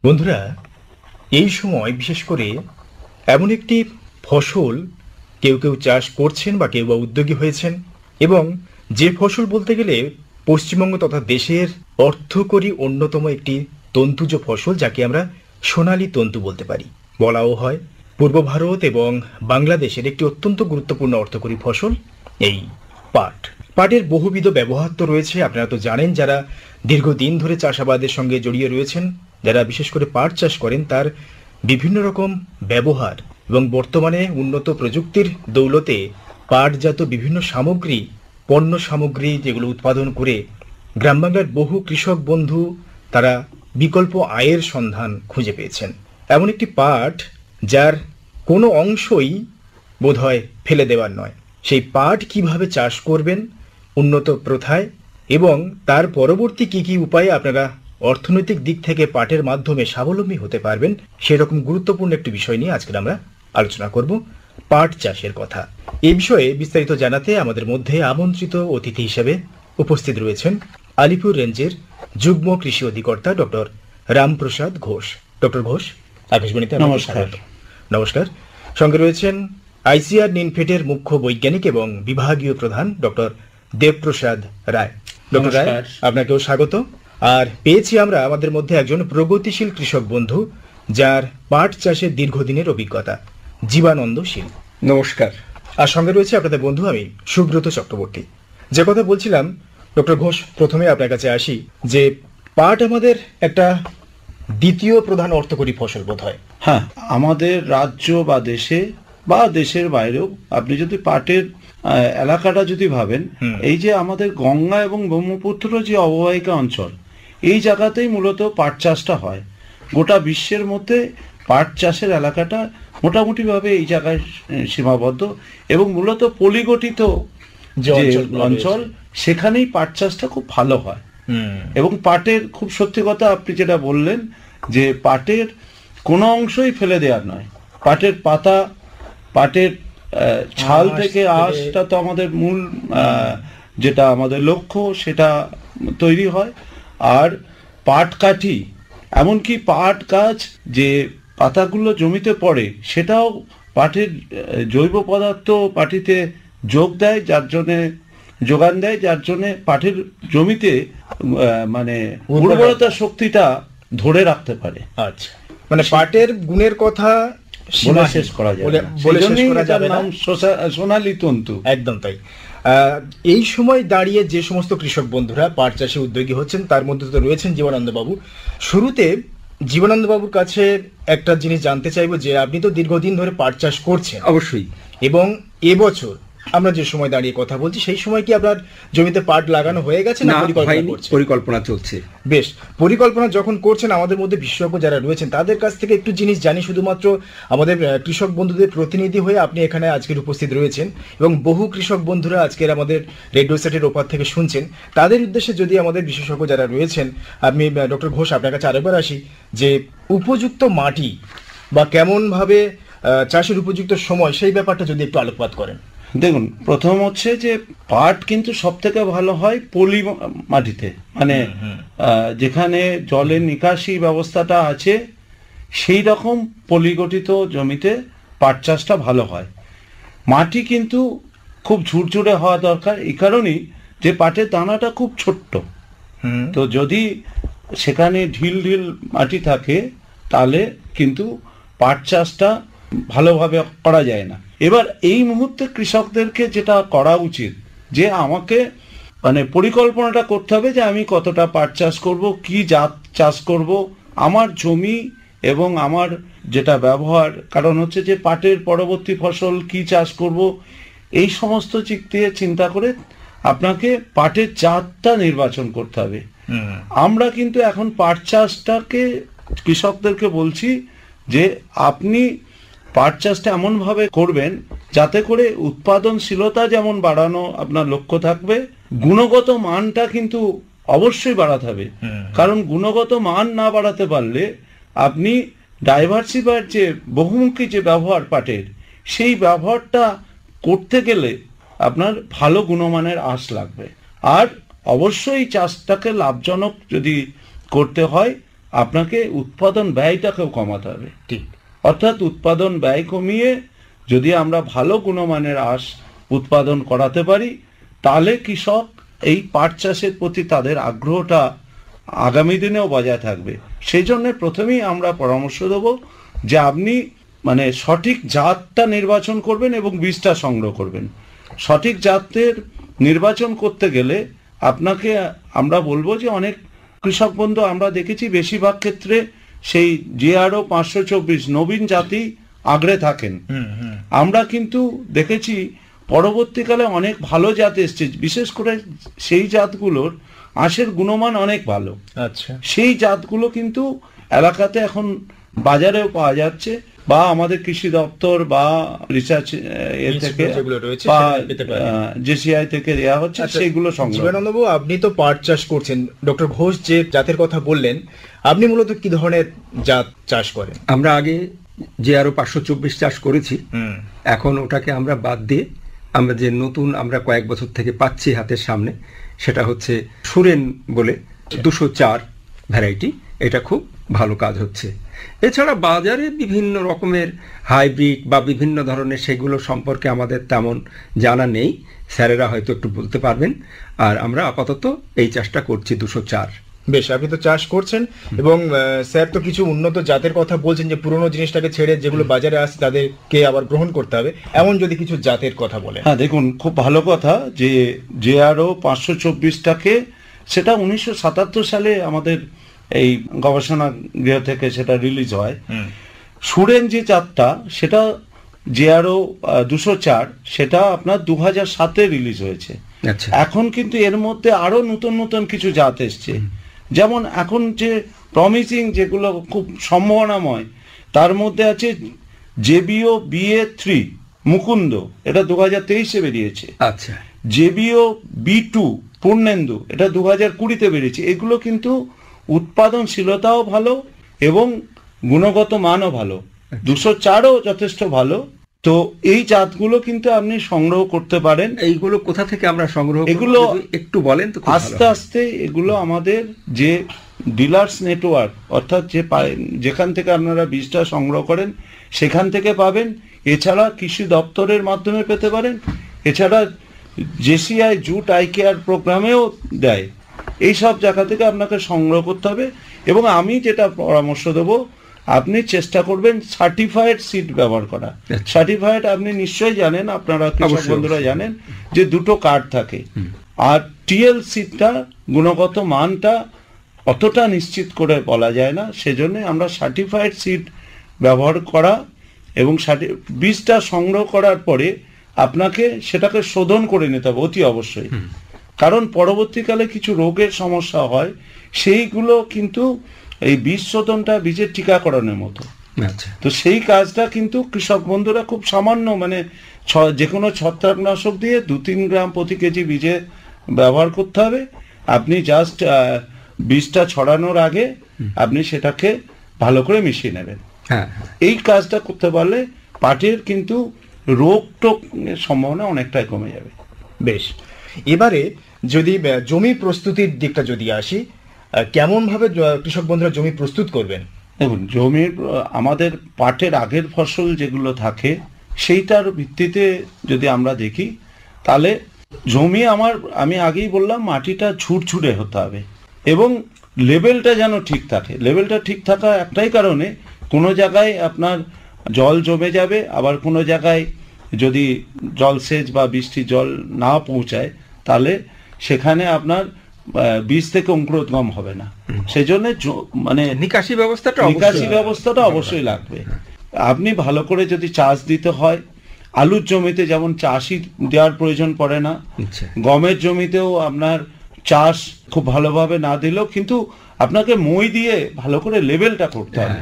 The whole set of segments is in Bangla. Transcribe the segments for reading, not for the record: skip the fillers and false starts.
বন্ধুরা, এই সময় বিশেষ করে এমন একটি ফসল কেউ কেউ চাষ করছেন বা কেউ বা উদ্যোগী হয়েছেন, এবং যে ফসল বলতে গেলে পশ্চিমবঙ্গ তথা দেশের অর্থকরী অন্যতম একটি তন্তুজ ফসল, যাকে আমরা সোনালী তন্তু বলতে পারি, বলাও হয়। পূর্ব ভারত এবং বাংলাদেশের একটি অত্যন্ত গুরুত্বপূর্ণ অর্থকরী ফসল এই পাট। পাটের বহুবিধ ব্যবহার তো রয়েছে, আপনারা তো জানেন। যারা দীর্ঘদিন ধরে চাষাবাদের সঙ্গে জড়িয়ে রয়েছেন, যারা বিশেষ করে পাট চাষ করেন, তার বিভিন্ন রকম ব্যবহার, এবং বর্তমানে উন্নত প্রযুক্তির দৌলতে পাটজাত বিভিন্ন সামগ্রী, পণ্য সামগ্রী যেগুলো উৎপাদন করে গ্রামবাংলার বহু কৃষক বন্ধু তারা বিকল্প আয়ের সন্ধান খুঁজে পেয়েছেন। এমন একটি পাট যার কোনো অংশই বোধহয় ফেলে দেওয়ার নয়। সেই পাট কিভাবে চাষ করবেন উন্নত প্রথায়, এবং তার পরবর্তী কি কি উপায়ে আপনারা অর্থনৈতিক দিক থেকে পাটের মাধ্যমে স্বাবলম্বী হতে পারবেন, সেরকম গুরুত্বপূর্ণ একটি বিষয় নিয়ে আজকে আমরা আলোচনা করব, পাট চাষের কথা। এই বিষয়ে বিস্তারিত জানাতে আমাদের মধ্যে আমন্ত্রিত অতিথি হিসেবে উপস্থিত রয়েছেন আলিপুর রেঞ্জের যুগ্ম কৃষি অধিকর্তা ডক্টর রামপ্রসাদ ঘোষ। ডক্টর ঘোষ, আকাশবাণীতে নমস্কার। নমস্কার। সঙ্গে রয়েছেন আইসিআর নিনফেডের মুখ্য বৈজ্ঞানিক এবং বিভাগীয় প্রধান ডক্টর দেবপ্রসাদ রায়। ডক্টর রায়, আপনাকেও স্বাগত। আর পেয়েছি আমরা আমাদের মধ্যে একজন প্রগতিশীল কৃষক বন্ধু, যার পাট চাষে দীর্ঘদিনের অভিজ্ঞতা, জীবানন্দ শীল। নমস্কার। আর সঙ্গে রয়েছে আপনাদের বন্ধু আমি সুব্রত চক্রবর্তী। যে কথা বলছিলাম, ডক্টর ঘোষ, প্রথমে আপনার কাছে আসি, যে পাট আমাদের একটা দ্বিতীয় প্রধান অর্থকরী ফসল বোধ হয়। হ্যাঁ, আমাদের রাজ্য বা দেশে বা দেশের বাইরেও আপনি যদি পাটের এলাকাটা যদি ভাবেন, এই যে আমাদের গঙ্গা এবং ব্রহ্মপুত্র যে অববাহিকা অঞ্চল, এই জায়গাতেই মূলত পাট চাষটা হয়। গোটা বিশ্বের মধ্যে পাট চাষের এলাকাটা মোটামুটিভাবে এই জায়গায় সীমাবদ্ধ, এবং মূলত পলিগঠিত যে অঞ্চল, সেখানেই পাট চাষটা খুব ভালো হয়। এবং পাটের খুব সত্যি কথা আপনি যেটা বললেন, যে পাটের কোনো অংশই ফেলে দেওয়ার নয়। পাটের পাতা, পাটের ছাল থেকে আঁশটা তো আমাদের মূল যেটা আমাদের লক্ষ্য, সেটা তৈরি হয়। আর পাট কাঠি, এমনকি পাট গাছ যে পাতাগুলো জমিতে পড়ে, সেটাও পাটের জৈব পদার্থ পাটিতে যোগান দেয়, যার জন্য পাটের জমিতে মানে উর্বরতা শক্তিটা ধরে রাখতে পারে। আচ্ছা, মানে পাটের গুণের কথা শেষ করা যাবে না। নাম সোনালী তন্তু। একদম তাই। এই সময় দাঁড়িয়ে যে সমস্ত কৃষক বন্ধুরা পাট চাষে উদ্যোগী হচ্ছেন, তার মধ্যে তো রয়েছেন জীবনানন্দ বাবু। শুরুতে জীবনানন্দ বাবুর কাছে একটা জিনিস জানতে চাইবো, যে আপনি তো দীর্ঘদিন ধরে পাট চাষ করছেন। অবশ্যই। এবং এবছর আমরা যে সময় দাঁড়িয়ে কথা বলছি, সেই সময় কি আপনার জমিতে পাট লাগানো হয়ে গেছে না পরিকল্পনা চলছে? বেশ, পরিকল্পনা যখন করছেন, আমাদের মধ্যে বিশেষজ্ঞ যারা রয়েছেন তাদের কাছ থেকে একটু জিনিস জানি। শুধুমাত্র আমাদের কৃষক বন্ধুদের প্রতিনিধি হয়ে আপনি এখানে আজকের উপস্থিত রয়েছেন, এবং বহু কৃষক বন্ধুরা আজকের আমাদের রেডিও সেটের ওপার থেকে শুনছেন। তাদের উদ্দেশ্যে যদি আমাদের বিশেষজ্ঞ যারা রয়েছেন, আমি ডক্টর ঘোষ আপনার কাছে আরেকবার আসি, যে উপযুক্ত মাটি বা কেমনভাবে চাষের উপযুক্ত সময়, সেই ব্যাপারটা যদি একটু আলোকপাত করেন। দেখুন, প্রথম হচ্ছে যে পাট কিন্তু সব থেকে ভালো হয় পলি মাটিতে, মানে যেখানে জলের নিকাশি ব্যবস্থাটা আছে, সেই রকম পলিগঠিত জমিতে পাট চাষটা ভালো হয়। মাটি কিন্তু খুব ঝুরঝুরে হওয়া দরকার, এই কারণেই যে পাটের দানাটা খুব ছোট্ট। তো যদি সেখানে ঢিল ঢিল মাটি থাকে, তাহলে কিন্তু পাট চাষটা ভালোভাবে করা যায় না। এবার এই মুহূর্তে কৃষকদেরকে যেটা করা উচিত, যে আমাকে মানে পরিকল্পনাটা করতে হবে, যে আমি কতটা পাট চাষ করব, কি জাত চাষ করব, আমার জমি এবং আমার যেটা ব্যবহার, কারণ হচ্ছে যে পাটের পরবর্তী ফসল কি চাষ করব, এই সমস্ত দিক দিয়ে চিন্তা করে আপনাকে পাটের জাতটা নির্বাচন করতে হবে। আমরা কিন্তু এখন পাট চাষটাকে কৃষকদেরকে বলছি যে আপনি পাট চাষটা এমনভাবে করবেন যাতে করে উৎপাদনশীলতা যেমন বাড়ানো আপনার লক্ষ্য থাকবে, গুণগত মানটা কিন্তু অবশ্যই বাড়াতে হবে। কারণ গুণগত মান না বাড়াতে পারলে আপনি ডাইভার্সিফাইড যে বহুমুখী যে ব্যবহার পাটের, সেই ব্যবহারটা করতে গেলে আপনার ভালো গুণমানের আঁশ লাগবে। আর অবশ্যই চাষটাকে লাভজনক যদি করতে হয়, আপনাকে উৎপাদন ব্যয়টাকেও কমাতে হবে। ঠিক। অর্থাৎ উৎপাদন ব্যয় কমিয়ে যদি আমরা ভালো গুণমানের আঁশ উৎপাদন করাতে পারি, তাহলে কৃষক এই পাট চাষের প্রতি তাদের আগ্রহটা আগামী দিনেও বজায় থাকবে। সেই জন্য প্রথমেই আমরা পরামর্শ দেব যে আপনি মানে সঠিক জাতটা নির্বাচন করবেন এবং বীজটা সংগ্রহ করবেন। সঠিক জাতের নির্বাচন করতে গেলে আপনাকে আমরা বলবো যে অনেক কৃষক বন্ধু আমরা দেখেছি বেশিরভাগ ক্ষেত্রে সেই JRO 524 নবীন জাতি আগ্রে থাকেন। আমরা কিন্তু দেখেছি পরবর্তীকালে অনেক ভালো জাত এসছে, বিশেষ করে সেই জাতগুলোর আঁশের গুণমান অনেক ভালো। আচ্ছা, সেই জাতগুলো কিন্তু এলাকাতে এখন বাজারেও পাওয়া যাচ্ছে, বা আমাদের কৃষি দপ্তর বা রিসার্চ এর থেকে বা JCI থেকে দেওয়া হচ্ছে, সেইগুলো সংগ্রহ। জীবনানন্দবাবু, আপনি তো পাট চাষ করছেন, ডক্টর ঘোষ যে জাতের কথা বললেন, আপনি মূলত কি ধরনের জাত চাষ করেন? আমরা আগে JRO 524 চাষ করেছি, এখন ওটাকে আমরা বাদ দিয়ে আমরা যে নতুন আমরা কয়েক বছর থেকে পাচ্ছি হাতের সামনে, সেটা হচ্ছে সুরেন বলে 204 ভ্যারাইটি। এটা খুব ভালো কাজ হচ্ছে। এছাড়া বাজারে বিভিন্ন রকমের হাইব্রিড বা বিভিন্ন ধরনের, সেগুলো সম্পর্কে আমাদের তেমন জানা নেই, স্যারেরা হয়তো একটু বলতে পারবেন। আর আমরা আপাতত এই চাষটা করছি 204। বেশ, আপনি তো চাষ করছেন এবং স্যার তো কিছু উন্নত জাতের কথা বলছেন, যে পুরনো জিনিসটাকে ছেড়ে যেগুলো বাজারে আসছে তাদেরকে আবার গ্রহণ করতে হবে, এমন যদি কিছু জাতের কথা বলেন। হ্যাঁ, দেখুন, খুব ভালো কথা যে JRO 524টাকে, সেটা 1977 সালে আমাদের এই গবেষণা গৃহ থেকে সেটা রিলিজ হয়। সুরেন যে জাতটা, সেটা JRO 204, সেটা আপনার 2007-এ রিলিজ হয়েছে। এখন কিন্তু এর মধ্যে আরো নতুন নতুন কিছু জাত এসছে, যেমন এখন যে প্রমিসিং যেগুলো খুব সম্ভাবনাময়, তার মধ্যে আছে JBO BA3 মুকুন্দ, এটা 2023-এ বেরিয়েছে। আচ্ছা, JBO B2 পূর্ণেন্দু, এটা 2020-তে বেরিয়েছে। এগুলো কিন্তু উৎপাদনশীলতাও ভালো এবং গুণগত মানও ভালো। 204ও যথেষ্ট ভালো। তো এই জাতগুলো কিন্তু আপনি সংগ্রহ করতে পারেন। এইগুলো কোথা থেকে আমরা সংগ্রহ করব এগুলো একটু বলেন তো। আস্তে আস্তে এগুলো আমাদের যে ডিলার্স নেটওয়ার্ক, অর্থাৎ যেখান থেকে আপনারা বীজটা সংগ্রহ করেন সেখান থেকে পাবেন। এছাড়া কৃষি দপ্তরের মাধ্যমে পেতে পারেন। এছাড়া JCI জুট আই কেয়ার প্রোগ্রামেও দেয়। এই সব জায়গা থেকে আপনাকে সংগ্রহ করতে হবে। এবং আমি যেটা পরামর্শ দেবো, আপনি চেষ্টা করবেন সার্টিফাইড সিড ব্যবহার করা। সার্টিফাইড আপনি নিশ্চয়ই জানেন, আপনারা কৃষক বন্ধুরা জানেন যে দুটো কার্ড থাকে। আর TL সিডটা গুণগত মানটা অতটা নিশ্চিত করে বলা যায় না, সেজন্য আমরা সার্টিফাইড সিড ব্যবহার করা এবং বীজটা সংগ্রহ করার পরে আপনাকে সেটাকে শোধন করে নিতে হবে অতি অবশ্যই, কারণ পরবর্তীকালে কিছু রোগের সমস্যা হয়, সেইগুলো কিন্তু এই বীজ শোধনটা বীজের টিকাকরণের মতো। তো সেই কাজটা কিন্তু কৃষক বন্ধুরা খুব সামান্য, মানে যে কোনো ছত্রাকনাশক দিয়ে 2-3 গ্রাম প্রতি কেজি বীজে ব্যবহার করতে হবে। আপনি জাস্ট বীজটা ছড়ানোর আগে আপনি সেটাকে ভালো করে মিশিয়ে নেবেন। এই কাজটা করতে পারলে পাটের কিন্তু রোগ টোগ সম্ভাবনা অনেকটাই কমে যাবে। বেশ, এবারে যদি জমি প্রস্তুতির দিকটা যদি আসি, কেমন ভাবে কৃষক বন্ধুরা জমি প্রস্তুত করবেন? দেখুন, জমির আমাদের পাটের আগের ফসল যেগুলো থাকে সেইটার ভিত্তিতে যদি আমরা দেখি, তাহলে জমি আমি আগেই বললাম মাটিটা ঝুরঝুরে হতে হবে এবং লেভেলটা যেন ঠিক থাকে। লেভেলটা ঠিক থাকা একটাই কারণে, কোনো জায়গায় আপনার জল জমে যাবে, আবার কোনো জায়গায় যদি জলসেচ বা বৃষ্টির জল না পৌঁছায় তাহলে সেখানে আপনার বীজ থেকে অঙ্কুরোদ্গম হবে না। সেই জন্য মানে নিকাশি ব্যবস্থাটা অবশ্যই লাগবে। আপনি ভালো করে যদি চাষ দিতে হয়, আলুর জমিতে যেমন চাষই দেওয়ার প্রয়োজন পড়ে না, গমের জমিতেও আপনার চাষ খুব ভালোভাবে না দিলেও কিন্তু আপনাকে মই দিয়ে ভালো করে লেভেলটা করতে হবে।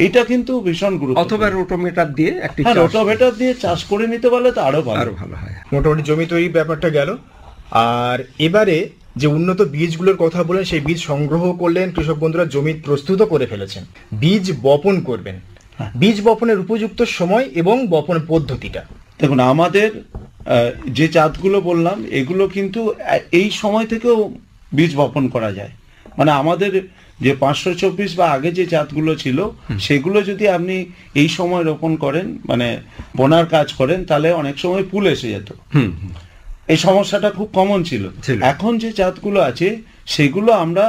এটা কিন্তু ভীষণ গুরুত্বপূর্ণ। অথবা রোটোভেটার দিয়ে চাষ করে নিতে পারলে তো আরো ভালো হয়। মোটামুটি জমি তৈরি ব্যাপারটা গেল। আর এবারে যে উন্নত বীজগুলোর কথা বলেন, সেই বীজ সংগ্রহ করলেন, কৃষক বন্ধুরা জমি প্রস্তুত করে ফেলেছেন, বীজ বপন করবেন। বীজ বপনের উপযুক্ত সময় এবং বপন পদ্ধতিটা দেখুন, আমাদের যে জাতগুলো বললাম এগুলো কিন্তু এই সময় থেকেও বীজ বপন করা যায়। মানে আমাদের যে 524 বা আগে যে জাতগুলো ছিল সেগুলো যদি আপনি এই সময় রোপণ করেন, মানে বোনার কাজ করেন, তাহলে অনেক সময় ফুল এসে যেত। এই সমস্যাটা খুব কমন ছিল। এখন যে জাতগুলো আছে সেগুলো আমরা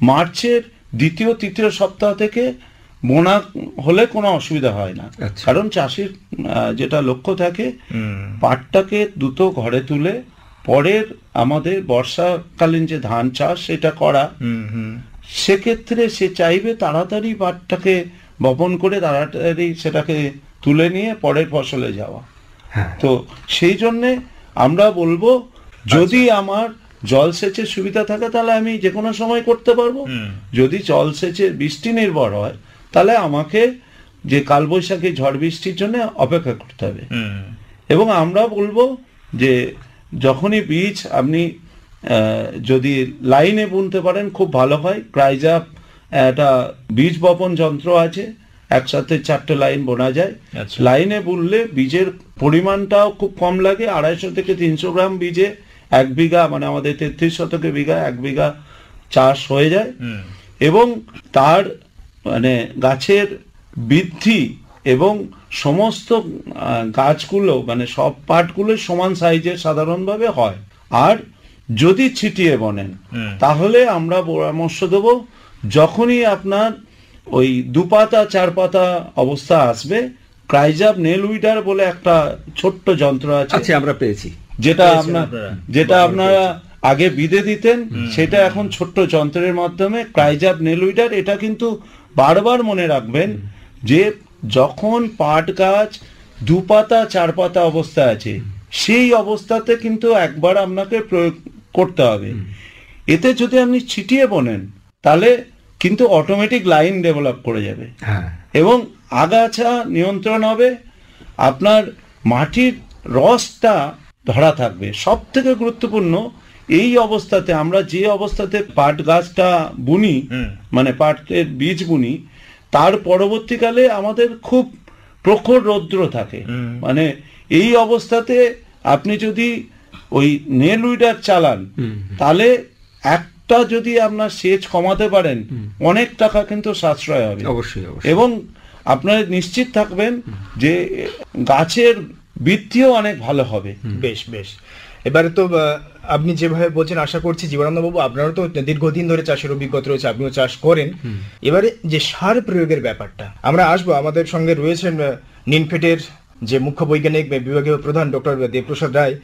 মার্চের দ্বিতীয় তৃতীয় সপ্তাহ থেকে বোনা হলে কোনো অসুবিধা হয় না। কারণ চাষির যেটা লক্ষ্য থাকে পাটটাকে দ্রুত ঘরে তুলে পরের আমাদের বর্ষাকালীন যে ধান চাষ সেটা করা, সেক্ষেত্রে সে চাইবে তাড়াতাড়ি পাটটাকে বপন করে তাড়াতাড়ি সেটাকে তুলে নিয়ে পরের ফসলে যাওয়া। তো সেই জন্যে আমরা বলবো যদি আমার জলসেচের সুবিধা থাকে তাহলে আমি যে কোনো সময় করতে পারবো। যদি জলসেচের বৃষ্টি নির্ভর হয় তাহলে আমাকে যে কালবৈশাখী ঝড় বৃষ্টির জন্য অপেক্ষা করতে হবে। এবং আমরা বলবো যে যখনই বীজ আপনি যদি লাইনে বুনতে পারেন খুব ভালো হয়। ক্রাইজাপ একটা বীজ বপন যন্ত্র আছে, একসাথে 4টে লাইন বোনা যায়। লাইনে বুনলে বীজের পরিমাণটাও খুব কম লাগে। 250 থেকে 300 গ্রাম বীজে 1 বিঘা, মানে আমাদের 33 শতকে বিঘা 1 বিঘা চাষ হয়ে যায়। এবং তার মানে গাছের বৃদ্ধি এবং সমস্ত গাছগুলো মানে সব পাটগুলো সমান সাইজের সাধারণভাবে হয়। আর যদি ছিটিয়ে বনেন তাহলে আমরা পরামর্শ দেব যখনই আপনার ওই 2 পাতা 4 পাতা অবস্থা আসবে, ক্রাইজাপ নেল উইডার বলে একটা ছোট্ট যন্ত্র আছে, আমরা পেয়েছি, যেটা আপনারা আগে বিদে দিতেন, সেটা এখন ছোট্ট যন্ত্রের মাধ্যমে ক্রাইজাপ নেল উইডার। এটা কিন্তু বারবার মনে রাখবেন যে যখন পাট গাছ 2 পাতা 4 পাতা অবস্থায় আছে সেই অবস্থাতে কিন্তু একবার আপনাকে প্রয়োগ করতে হবে। এতে যদি আপনি ছিটিয়ে বোনেন তাহলে কিন্তু অটোমেটিক লাইন ডেভেলপ করে যাবে এবং আগাছা নিয়ন্ত্রণ হবে, আপনার মাটির রসটা ধরা থাকবে। সব থেকে গুরুত্বপূর্ণ এই অবস্থাতে আমরা যে অবস্থাতে পাট গাছটা বুনি, মানে পাটের বীজ বুনি, তার পরবর্তীকালে আমাদের খুব প্রখর রৌদ্র থাকে। মানে এই অবস্থাতে আপনি যদি ওই নেল উইডার চালান তাহলে একটা যদি আপনার সেচ কমাতে পারেন অনেক টাকা কিন্তু সাশ্রয় হবে অবশ্যই। এবং আপনারা নিশ্চিত থাকবেন যে গাছের বৃদ্ধিও অনেক ভালো হবে। বেশ বেশ। এবারে তো আপনি যেভাবে বলছেন আশা করছি জীবনানন্দ বাবু আপনারও তো দীর্ঘদিন ধরে চাষের অভিজ্ঞতা রয়েছে, আপনিও চাষ করেন। এবারে যে সার প্রয়োগের ব্যাপারটা আমরা আসবো, আমাদের সঙ্গে রয়েছেন নিনফেটের যে মুখ্য বৈজ্ঞানিক বিভাগীয় প্রধান ডক্টর দেবপ্রসাদ রায়।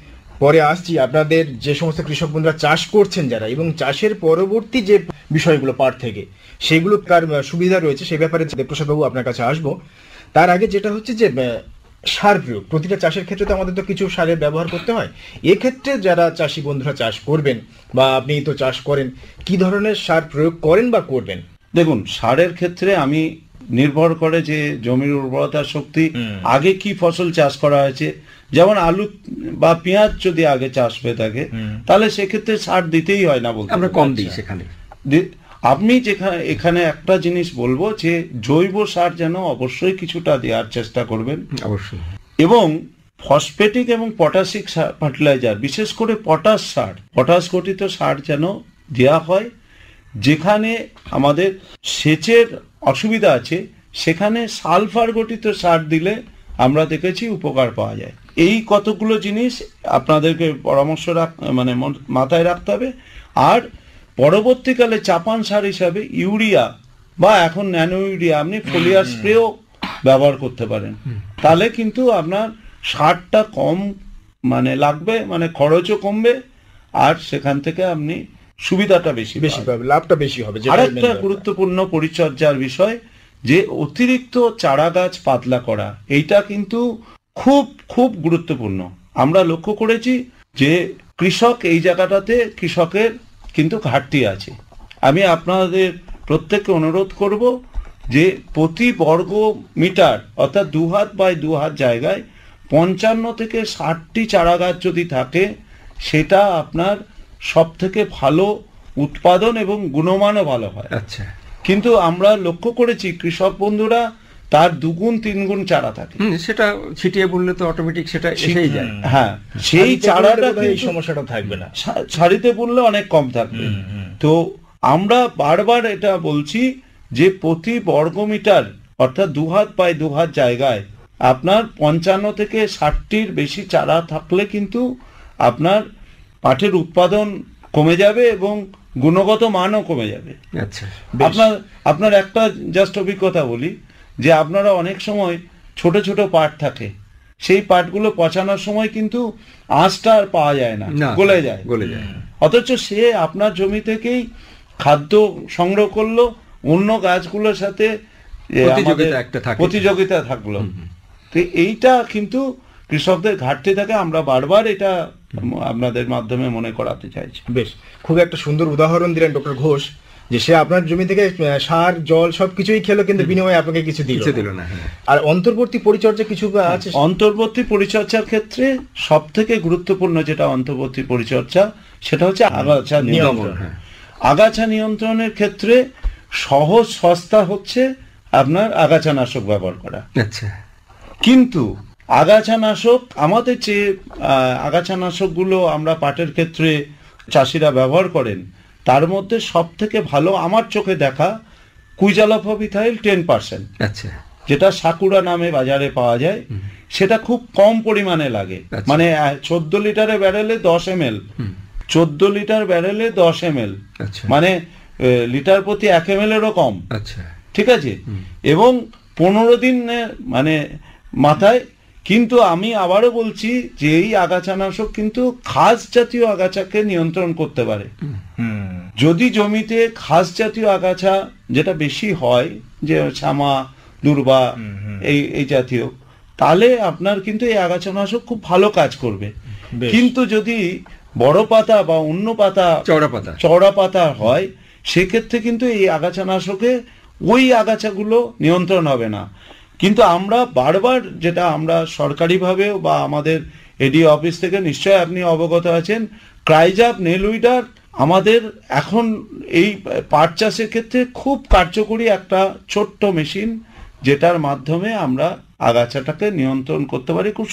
পরে আসছি আপনাদের যে সমস্ত কৃষক বন্ধুরা চাষ করছেন যারা, এবং চাষের পরবর্তী যে বিষয়গুলো পাট থেকে সেগুলো কার সুবিধা রয়েছে সেই ব্যাপারে দেবপ্রসাদ বাবু আপনার কাছে আসবো। তার আগে যেটা হচ্ছে যে সার প্রয়োগ, প্রতিটা চাষের ক্ষেত্রে তো আমাদের তো কিছু সারের ব্যবহার করতে হয়। এক্ষেত্রে যারা চাষি বন্ধুরা চাষ করবেন বা আপনি তো চাষ করেন, কি ধরনের সার প্রয়োগ করেন বা করবেন? দেখুন, সারের ক্ষেত্রে আমি নির্ভর করে যে জমির উর্বরতা শক্তি, আগে কি ফসল চাষ করা হয়েছে। যেমন আলু বা পেঁয়াজ যদি আগে চাষ হয়ে থাকে তাহলে সেক্ষেত্রে সার দিতেই হয় না, বলতে আমরা কম দিই সেখানে। আপনি যেখানে এখানে একটা জিনিস বলবো যে জৈব সার যেন অবশ্যই কিছুটা দেওয়ার চেষ্টা করবেন অবশ্যই, এবং ফসফেটিক এবং পটাশিক ফার্টিলাইজার, বিশেষ করে পটাশ সার, পটাশ গঠিত সার যেন দেওয়া হয়। যেখানে আমাদের সেচের অসুবিধা আছে সেখানে সালফার গঠিত সার দিলে আমরা দেখেছি উপকার পাওয়া যায়। এই কতগুলো জিনিস আপনাদেরকে পরামর্শ মানে মাথায় রাখতে হবে। আর পরবর্তীকালে চাপান সার হিসাবে ইউরিয়া বা এখন ন্যানো ইউরিয়া, আপনি ফোলিয়ার স্প্রেও ব্যবহার করতে পারেন। তাহলে কিন্তু আপনার সারটা কম মানে লাগবে, মানে খরচও কমবে, আর সেখান থেকে আপনি সুবিধাটা বেশি পাবে, লাভটা বেশি হবে। আরেকটা গুরুত্বপূর্ণ পরিচর্যার বিষয় যে অতিরিক্ত চারা গাছ পাতলা করা, এইটা কিন্তু খুব খুব গুরুত্বপূর্ণ। আমরা লক্ষ্য করেছি যে কৃষক এই জায়গাটাতে কৃষকের কিন্তু ঘাটতি আছে। আমি আপনাদের প্রত্যেককে অনুরোধ করব যে প্রতি বর্গ মিটার অর্থাৎ 2 হাত বাই 2 হাত জায়গায় 55 থেকে 60টি চারা গাছ যদি থাকে সেটা আপনার সব থেকে ভালো উৎপাদন এবং গুণমানও ভালো হয়। আচ্ছা, কিন্তু আমরা লক্ষ্য করেছি কৃষক বন্ধুরা তার 2 গুণ 3 গুণ চারা থাকে, সেটা ছিটিয়ে বললে তো অটোমেটিক সেটা এসেই যায়। হ্যাঁ, সেই চারাটা এই সমস্যাটা থাকবে না, সারিতে বললে অনেক কম থাকবে। তো আমরা বারবার এটা বলছি যে প্রতি বর্গমিটার অর্থাৎ 2 হাত বাই 2 হাত জায়গায় আপনার 55 থেকে 60টির বেশি চারা থাকলে কিন্তু আপনার পাটের উৎপাদন কমে যাবে এবং গুণগত মানও কমে যাবে। আচ্ছা, আপনার একটা জাস্ট অভিজ্ঞতা বলি যে আপনারা অনেক সময় ছোট ছোট পাট থাকে, সেই পাটগুলো পচানোর সময় কিন্তু আঁশটা আর পাওয়া যায় না, গলে যায়। অথচ সে আপনার জমি থেকেই খাদ্য সংগ্রহ করলো, অন্য গাছগুলোর সাথে প্রতিযোগিতা থাকলো। তো এইটা কিন্তু কৃষকদের ঘাটতি থাকে, আমরা বারবার এটা আপনাদের মাধ্যমে মনে করাতে চাইছি। বেশ, খুব একটা সুন্দর উদাহরণ দিলেন ডক্টর ঘোষ, যে সে আপনার জমি থেকে সার জল সবকিছুই খেলো কিন্তু বিনিময়ে আপনাকে কিছু দিল না। আর অন্তর্বর্তী পরিচর্যা কিছু আছে? অন্তর্বর্তী পরিচর্যার ক্ষেত্রে সব থেকে গুরুত্বপূর্ণ যেটা অন্তর্বর্তী পরিচর্যা, সেটা হচ্ছে আগাছা নিয়ন্ত্রণ। আগাছা নিয়ন্ত্রণের ক্ষেত্রে সহজ সস্তা হচ্ছে আপনার আগাছানাশক ব্যবহার করা। আচ্ছা, কিন্তু আগাছানাশক আমাদের যে আগাছানাশকগুলো আমরা পাটের ক্ষেত্রে চাষিরা ব্যবহার করেন, তার মধ্যে সব থেকে ভালো আমার চোখে দেখা কুইজালাফাবিথাইল 10%। আচ্ছা, যেটা সাকুরা নামে বাজারে পাওয়া যায়, সেটা খুব কম পরিমাণে লাগে। মানে 14 লিটারের ব্যারেলে 10 ml, 14 লিটার ব্যারেলে 10 ml, মানে লিটার প্রতি 1 ml এরও কম। আচ্ছা, ঠিক আছে, এবং 15 দিন মানে মাথায়। কিন্তু আমি আবারও বলছি যে এই আগাছানাশক কিন্তু ঘাস জাতীয় আগাছাকে নিয়ন্ত্রণ করতে পারে। যদি জমিতে ঘাস জাতীয় আগাছা যেটা বেশি হয়, যে শ্যামা, দুর্বা, এই জাতীয়, তাহলে আপনার কিন্তু এই আগাছানাশক খুব ভালো কাজ করবে। কিন্তু যদি বড় পাতা বা অন্য পাতা, চওড়া পাতা হয়, সেক্ষেত্রে কিন্তু এই আগাছানাশকে ওই আগাছাগুলো নিয়ন্ত্রণ হবে না। কিন্তু আমরা বারবার, যেটা আমরা সরকারিভাবেও বা আমাদের এডি অফিস থেকে নিশ্চয়ই আপনি অবগত আছেন, ক্রাইজাপ নেল উইডার আমাদের এখন এই পাট চাষের ক্ষেত্রে খুব কার্যকরী একটা ছোট্ট মেশিন, যেটার মাধ্যমে আমরা আগাছাটাকে নিয়ন্ত্রণ করতে পারি খুব